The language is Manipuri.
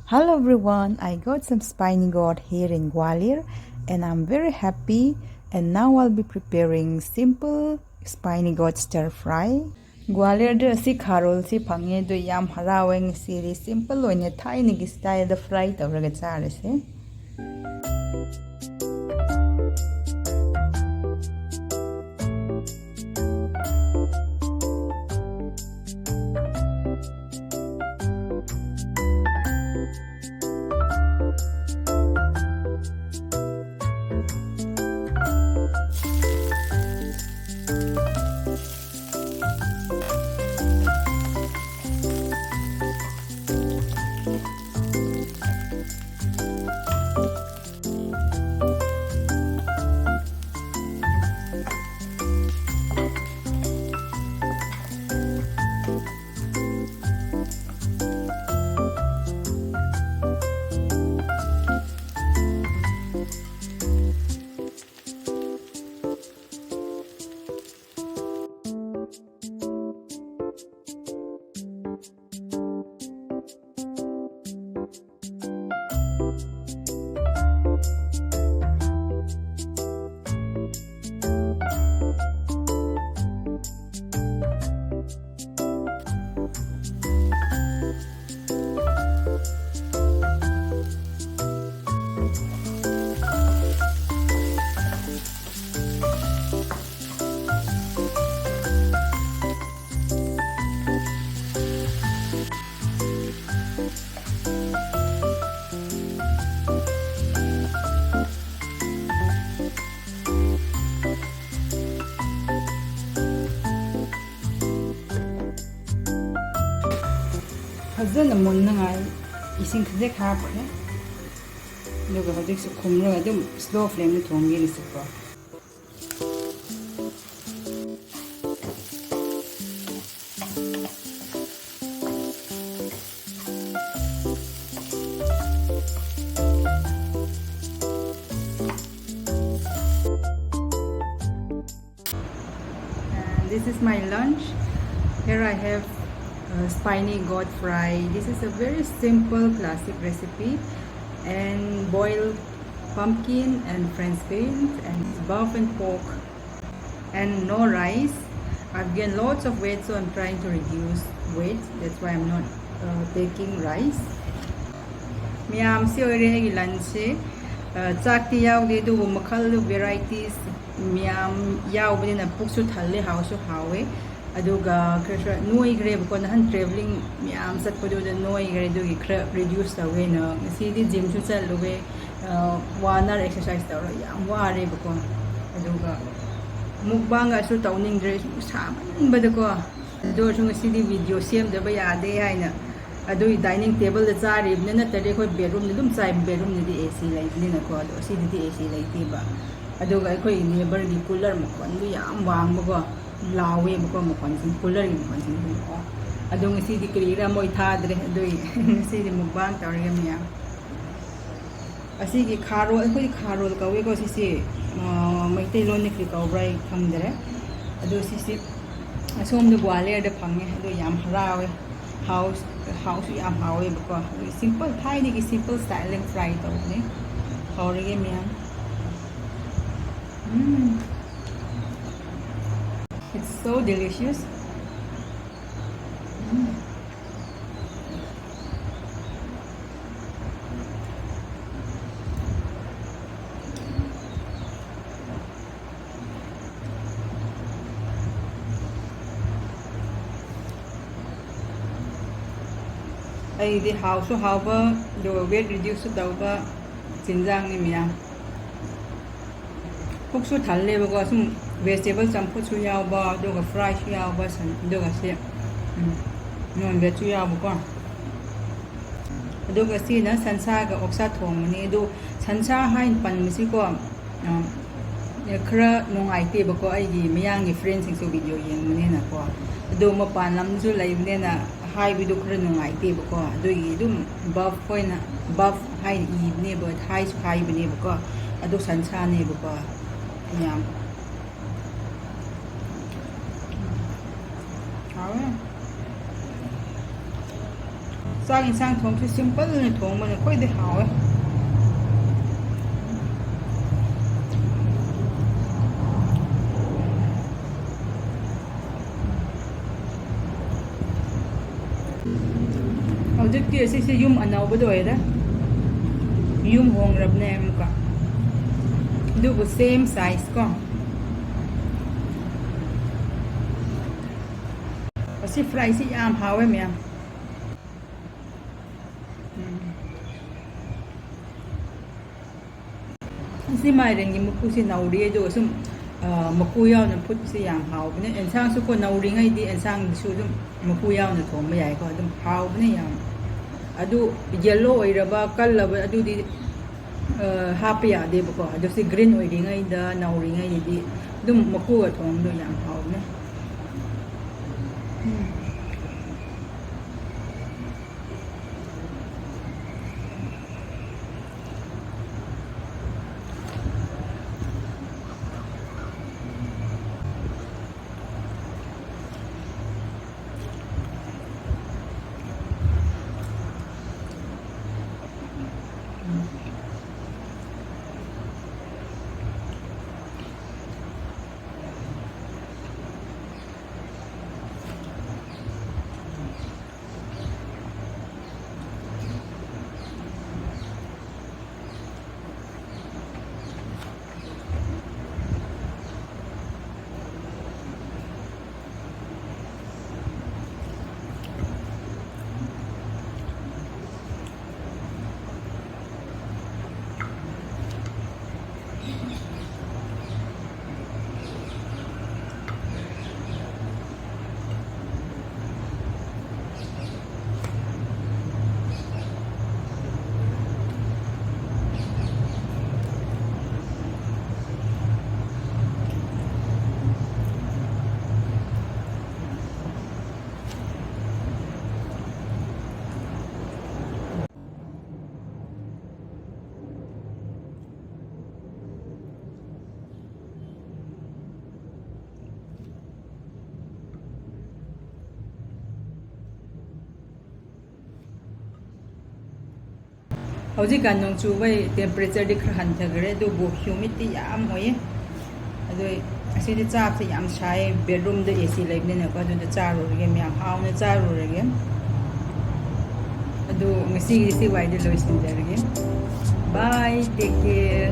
Hello everyone, I got some spiny gourd here in Gwalior and I'm very happy, and now I'll be preparing simple spiny gourd stir fry. Gwalior da si kharol si phange do yam haraweng si simple oine thaini gi style da fry tawraga charase. Fazana munnangai ising khajek hapne loga hajek su khumra adum slow flame ni thongi ni sikwa. This is my lunch. Here I have spiny gourd fry. This is a very simple classic recipe, and boiled pumpkin and French beans and buff and pork and no rice. I've gained lots of weight, so I'm trying to reduce weight. That's why I'm not taking rice. Miyam si ore lunch chakti yaugde du makhal varieties miyam yaubde na puksu thalle hausu hawe. Aduga kra noi gre ko nahan traveling miam sat podo da noi gre do gi kra reduce ta we na si di gym chu chal lo we wanar exercise ta ra yam wa re ko aduga mukbang ga su tawning dre sa ba da ko do chung si di video sem da ba ya de hai na adu dining table da cha ri ne na tare ko bedroom ni dum chai bedroom ni di AC lai ni na ko do si di AC lai ti ba aduga ko neighbor gi cooler mo kon du yam wang ba ko lawe ko mo kon sin cooler ni kon sin ko adong si di krira mo ithadre adoi si di mukbang tawre miya asi gi kharol ko kharol ka we ko si mai te lon ni kri ka brai khangdre ado si asom du Gwalior da phange ado yam harawe house yam hawe ko simple thai ni gi simple style fry to ni tawre miya It's so delicious. I the house to have the weight reduced dauba jinjang ni miya. Puksu thalle ba ko vegetable champut chu yaw ba do ga fry chu yaw ba san do ga se non ve chu yaw ko do ga si na sansa ga oksa thong ni do sansa hain pan mi si ko khra nongai te ba ko ai gi miyang gi friends sing so video yeng mane na ko do ma pan lam chu lai ne na hai bi do khra nongai te ba ko do gi dum buff ko na buff hai i ne ba hai su hai bi ne ba ko ado sansa ne ba ko yam ꯆꯥꯛ ꯏꯟꯁꯥꯡ ꯊꯣꯡꯁꯨ ꯁꯤꯝꯄꯜ ꯑꯣꯏꯅ ꯊꯣꯡꯕꯅ ꯈ꯭ꯋꯥꯏꯗꯩ ꯍꯥꯎꯋꯦ ꯍꯧꯖꯤꯛꯇꯤ ꯑꯁꯤꯁꯦ ꯌꯨꯝ ꯑꯅꯧꯕꯗ ꯑꯣꯏꯔꯦ ꯌꯨꯝ ꯍꯣꯡꯈ꯭ꯔꯕꯅꯦ ꯑꯃꯨꯛꯀ ꯑꯗꯨꯕꯨ ꯁꯦꯝ ꯁꯥꯏꯖ ꯀꯣ ꯑꯁꯤ ꯐ꯭ꯔꯥꯏꯁꯤ ꯌꯥꯝ ꯍꯥꯎꯋꯦ ꯃꯌꯥꯝ ꯑꯁꯤ ꯃꯥꯏꯔꯦꯟꯒꯤ ꯃꯀꯨꯁꯤ ꯅꯧꯔꯤ ꯑꯗꯨꯒ ꯁꯨꯝ ꯃꯀꯨ ꯌꯥꯎꯅ ꯐꯨꯠꯄꯁꯤ ꯌꯥꯝ ꯍꯥꯎꯕꯅꯦ ꯑꯦꯟꯁꯥꯡꯁꯨ ꯀꯣ ꯅꯧꯔꯤꯉꯩꯗꯤ ꯑꯦꯟꯁꯥꯡꯗꯁꯨ ꯑꯗꯨꯝ ꯃꯀꯨ ꯌꯥꯎꯅ ꯊꯣꯡꯕ ꯌꯥꯏꯀꯣ ꯑꯗꯨꯝ ꯍꯥꯎꯕꯅꯦ ꯌꯥꯝ ꯑꯗꯨ ꯌꯦꯜꯂꯣ ꯑꯣꯏꯔꯕ ꯀꯜꯂꯕ ꯑꯗꯨꯗꯤ ꯍꯥꯞꯄ ꯌꯥꯗꯦꯕꯀꯣ ꯑꯗꯨ ꯁꯤ ꯒ꯭ꯔꯤꯟ ꯑꯣꯏꯔꯤꯉꯩꯗ ꯅꯧꯔꯤꯉꯩꯗꯗꯤ ꯑꯗꯨꯝ ꯃꯀꯨꯒ ꯊꯣꯡꯕꯗꯣ ꯌꯥꯝ ꯍꯥꯎꯕꯅꯦ ꯍꯧꯖꯤꯛꯀꯥꯟ ꯅꯣꯡ ꯆꯨꯕꯩ ꯇꯦꯝꯄꯔꯦꯆꯔꯗꯤ ꯈꯔ ꯍꯟꯊꯈ꯭ꯔꯦ ꯑꯗꯨꯕꯨ ꯍ꯭ꯌꯨꯃꯤꯗꯇꯤ ꯌꯥꯝ ꯑꯣꯏꯌꯦ ꯑꯗꯨ ꯑꯁꯤꯗꯤ ꯆꯥꯛꯁꯦ ꯌꯥꯝ ꯁꯥꯏ ꯕꯦꯗꯔꯨꯝꯗ AC ꯂꯩꯕꯅꯤꯅꯀꯣ ꯑꯗꯨꯗ ꯆꯥꯔꯨꯔꯒꯦ ꯃꯌꯥꯝ ꯍꯥꯎꯅ ꯆꯥꯔꯨꯔꯒꯦ ꯑꯗꯨ ꯉꯁꯤꯒꯤꯗꯤ ꯁꯤ ꯋꯥꯏꯗ ꯂꯣꯏꯁꯤꯟꯖꯔꯒꯦ ꯕꯥꯏ ꯇꯦꯛ ꯀꯦꯌꯔ